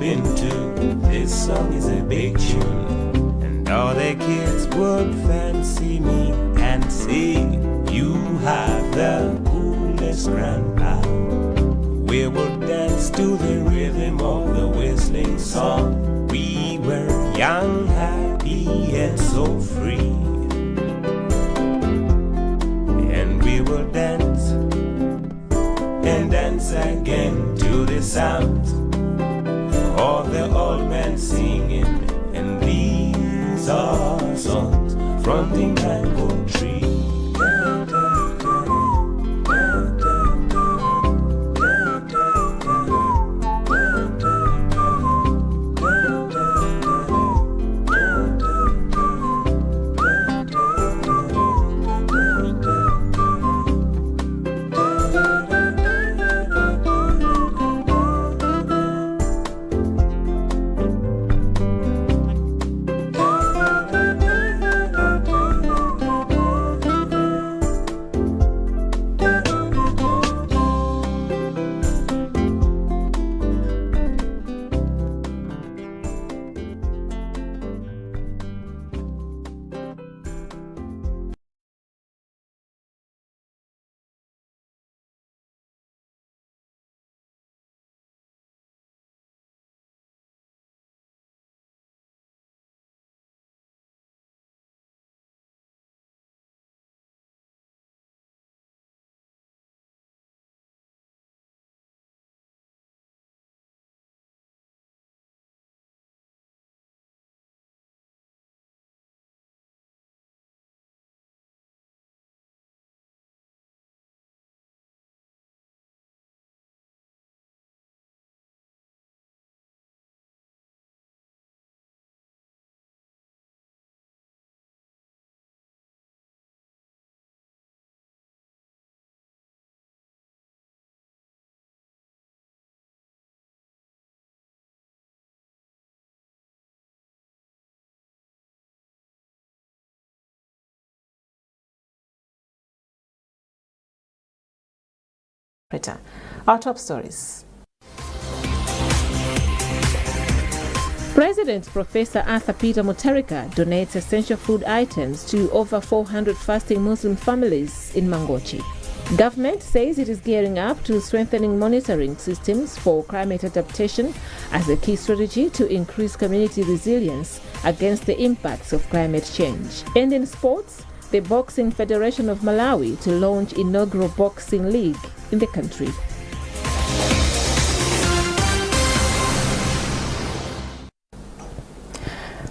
been to. This song is a big tune, and all the kids would fancy me and say, you have the coolest grandpa. We would dance to the rhythm of the whistling song. We were young, happy, and so free. And we would dance and dance again to the sound of the old man singing. And these are songs from the mango tree. Our top stories. President Professor Arthur Peter Mutharika donates essential food items to over 400 fasting Muslim families in Mangochi. Government says it is gearing up to strengthening monitoring systems for climate adaptation as a key strategy to increase community resilience against the impacts of climate change. And in sports, the Boxing Federation of Malawi to launch inaugural boxing league in the country.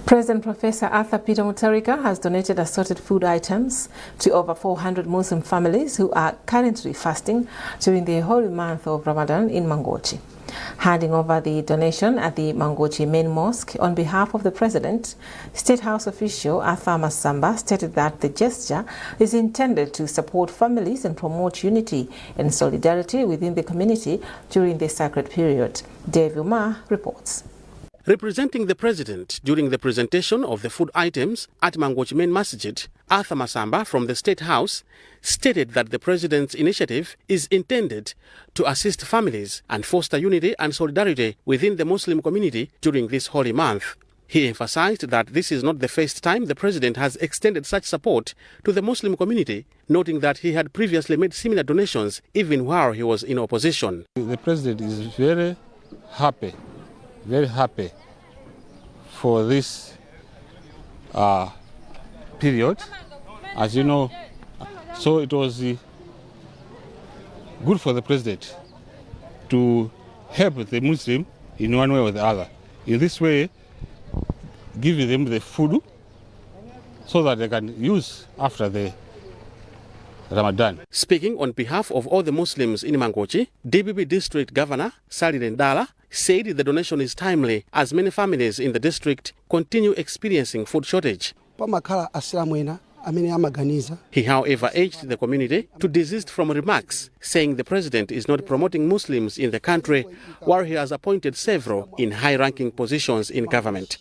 President Professor Arthur Peter Mutharika has donated assorted food items to over 400 Muslim families who are currently fasting during the holy month of Ramadan in Mangochi. Handing over the donation at the Mangochi main mosque on behalf of the President, State House official Arthur Masamba stated that the gesture is intended to support families and promote unity and solidarity within the community during the sacred period. Dave Umar reports. Representing the President during the presentation of the food items at Mangochi Main Masjid, Arthur Masamba from the State House stated that the President's initiative is intended to assist families and foster unity and solidarity within the Muslim community during this holy month. He emphasized that this is not the first time the President has extended such support to the Muslim community, noting that he had previously made similar donations even while he was in opposition. The President is very happy for this period, as you know. So it was good for the President to help the Muslim in one way or the other. In this way, giving them the food so that they can use after the Ramadan. Speaking on behalf of all the Muslims in Mangochi, DPP District Governor Sali Ndala said the donation is timely as many families in the district continue experiencing food shortage. He, however, urged the community to desist from remarks, saying the President is not promoting Muslims in the country, while he has appointed several in high-ranking positions in government.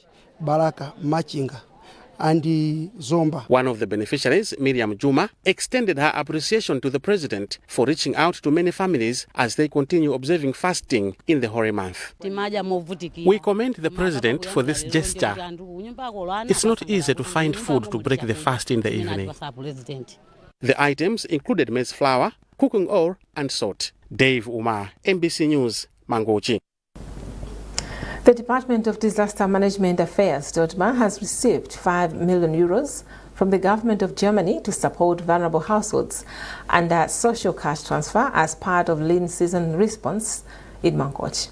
and Zomba. One of the beneficiaries, Miriam Juma, extended her appreciation to the president for reaching out to many families as they continue observing fasting in the holy month. We commend the president for this gesture. It's not easy to find food to break the fast in the evening. The items included maize flour, cooking oil and salt. Dave Umar, MBC News, Mangochi. The Department of Disaster Management Affairs, DODMA, has received €5 million from the government of Germany to support vulnerable households under social cash transfer as part of lean season response in Mangochi.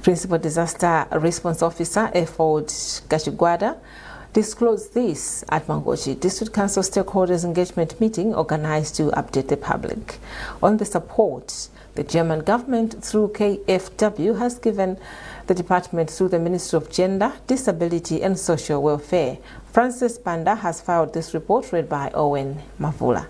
Principal Disaster Response Officer Efford Kachigwada disclosed this at Mangochi District Council Stakeholders Engagement Meeting organized to update the public on the support the German government through KfW has given the department through the Ministry of Gender, Disability and Social Welfare. Francis Panda has filed this report read by Owen Mavula.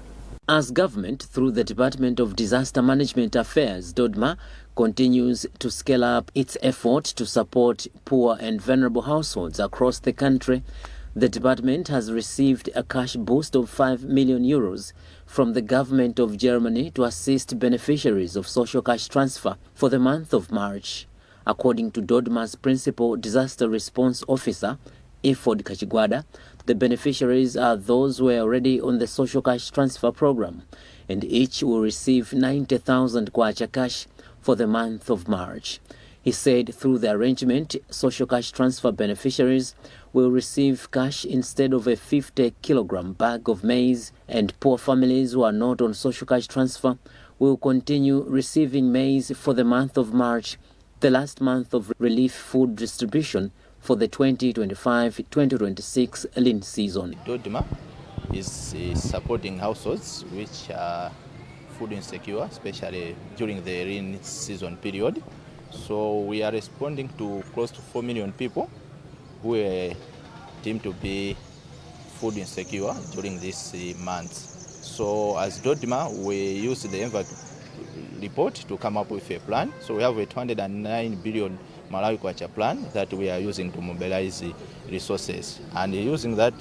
As government, through the Department of Disaster Management Affairs, DODMA, continues to scale up its effort to support poor and vulnerable households across the country, the department has received a cash boost of €5 million from the government of Germany to assist beneficiaries of social cash transfer for the month of March. According to DODMA's Principal Disaster Response Officer, Efford Kachigwada, the beneficiaries are those who are already on the social cash transfer program, and each will receive 90,000 kwacha cash for the month of March. He said through the arrangement, social cash transfer beneficiaries will receive cash instead of a 50-kilogram bag of maize, and poor families who are not on social cash transfer will continue receiving maize for the month of March, the last month of relief food distribution for the 2025-2026 lean season. DODMA is supporting households which are food insecure, especially during the lean season period. So we are responding to close to 4 million people who are deemed to be food insecure during this month. So as DODMA, we use the envelope report to come up with a plan. So we have a 209 billion Malawi kwacha plan that we are using to mobilize resources. And using that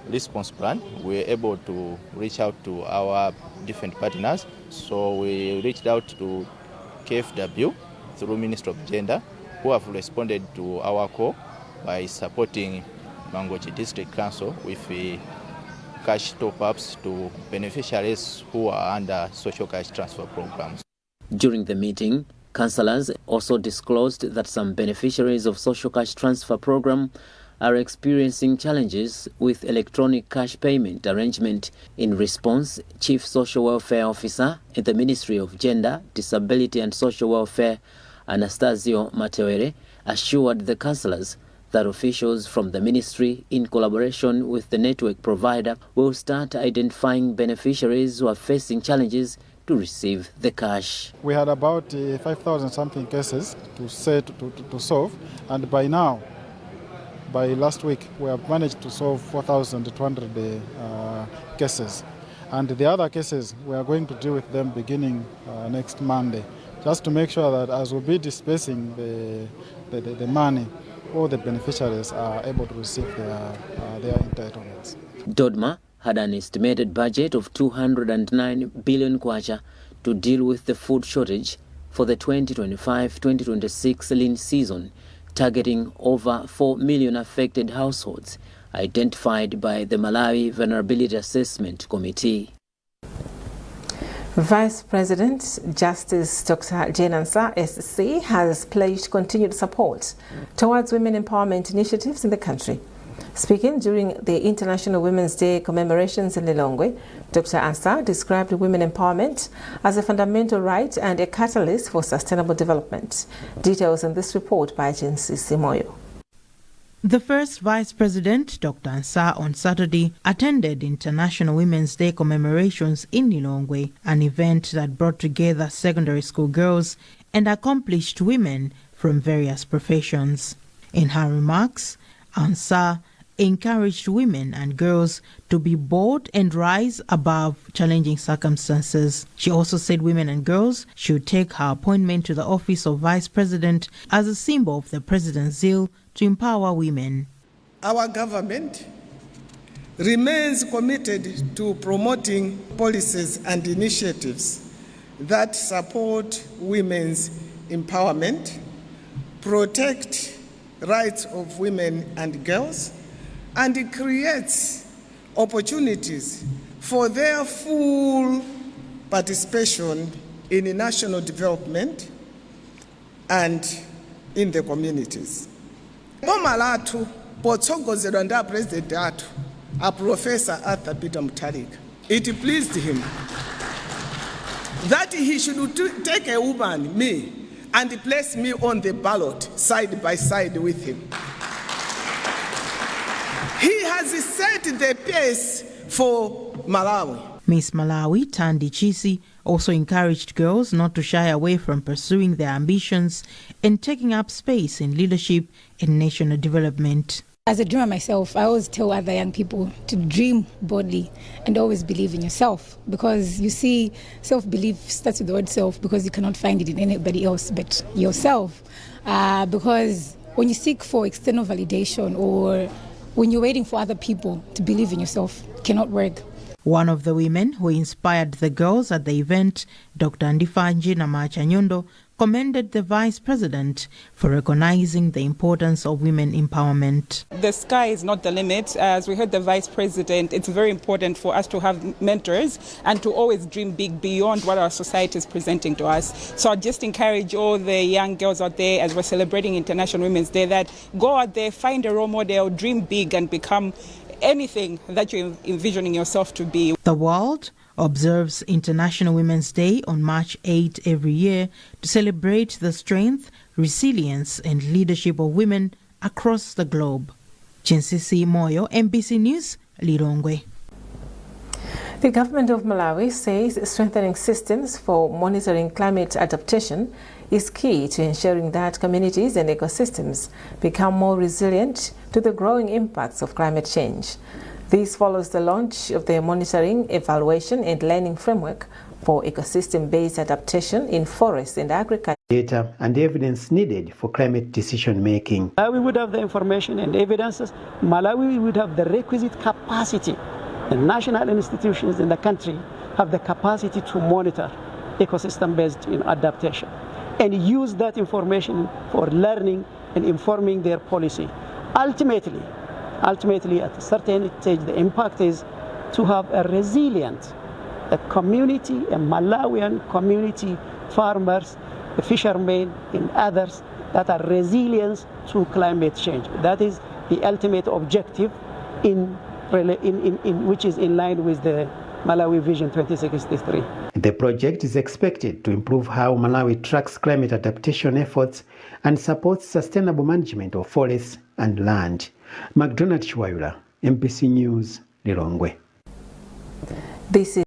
response plan, we are able to reach out to our different partners. So we reached out to KfW through Ministry of Gender, who have responded to our call by supporting Mangochi District Council with cash top-ups to beneficiaries who are under social cash transfer programs. During the meeting, councillors also disclosed that some beneficiaries of social cash transfer program are experiencing challenges with electronic cash payment arrangement. In response, Chief Social Welfare Officer at the Ministry of Gender, Disability and Social Welfare, Anastasio Matewere, assured the councillors that officials from the ministry, in collaboration with the network provider, will start identifying beneficiaries who are facing challenges to receive the cash. We had about 5,000 something cases to solve, and by now, by last week, we have managed to solve 4,200 cases. And the other cases, we are going to deal with them beginning next Monday, just to make sure that as we'll be dispersing the money, all the beneficiaries are able to receive their entitlements. DODMA had an estimated budget of 209 billion kwacha to deal with the food shortage for the 2025-2026 lean season, targeting over 4 million affected households identified by the Malawi Vulnerability Assessment Committee. Vice President Justice Dr. Jane Ansah, SC, has pledged continued support towards women empowerment initiatives in the country. Speaking during the International Women's Day commemorations in Lilongwe, Dr. Ansah described women empowerment as a fundamental right and a catalyst for sustainable development. Details in this report by Jinsi Simoyo. The first Vice President, Dr. Ansah, on Saturday attended International Women's Day commemorations in Lilongwe, an event that brought together secondary school girls and accomplished women from various professions. In her remarks, Ansah encouraged women and girls to be bold and rise above challenging circumstances. She also said women and girls should take her appointment to the office of Vice President as a symbol of the President's zeal to empower women. Our government remains committed to promoting policies and initiatives that support women's empowerment, protect rights of women and girls, and creates opportunities for their full participation in national development and in the communities. Boma lathu potsogozedwa nda president athu a Professor Arthur Peter Mutharika. It pleased him that he should take a woman, me, and place me on the ballot side by side with him. He has set the pace for Malawi. Miss Malawi, Tandi Chisi, also encouraged girls not to shy away from pursuing their ambitions and taking up space in leadership and national development. As a dreamer myself, I always tell other young people to dream boldly and always believe in yourself, because you see, self-belief starts with the word self, because you cannot find it in anybody else but yourself. Because when you seek for external validation or when you're waiting for other people to believe in yourself, it cannot work. One of the women who inspired the girls at the event, Dr. Ndifanji Namachanyondo, commended the Vice President for recognizing the importance of women empowerment. The sky is not the limit. As we heard the Vice President, it's very important for us to have mentors and to always dream big beyond what our society is presenting to us. So I just encourage all the young girls out there, as we're celebrating International Women's Day, that go out there, find a role model, dream big and become anything that you're envisioning yourself to be. The world observes International Women's Day on March 8 every year to celebrate the strength, resilience and leadership of women across the globe. Chinsisi Moyo, MBC News, Lirongwe. The government of Malawi says strengthening systems for monitoring climate adaptation is key to ensuring that communities and ecosystems become more resilient to the growing impacts of climate change. This follows the launch of the Monitoring, Evaluation and Learning Framework for ecosystem-based adaptation in forests and agriculture. Data and evidence needed for climate decision-making. Malawi would have the information and evidences. Malawi would have the requisite capacity. The national institutions in the country have the capacity to monitor ecosystem-based adaptation and use that information for learning and informing their policy. Ultimately, at a certain stage, the impact is to have a resilient community, a Malawian community, farmers, the fishermen, and others that are resilient to climate change. That is the ultimate objective, which is in line with the Malawi Vision 2063. The project is expected to improve how Malawi tracks climate adaptation efforts and supports sustainable management of forests and land. McDonald Chwayula, MPC News, Lilongwe. This is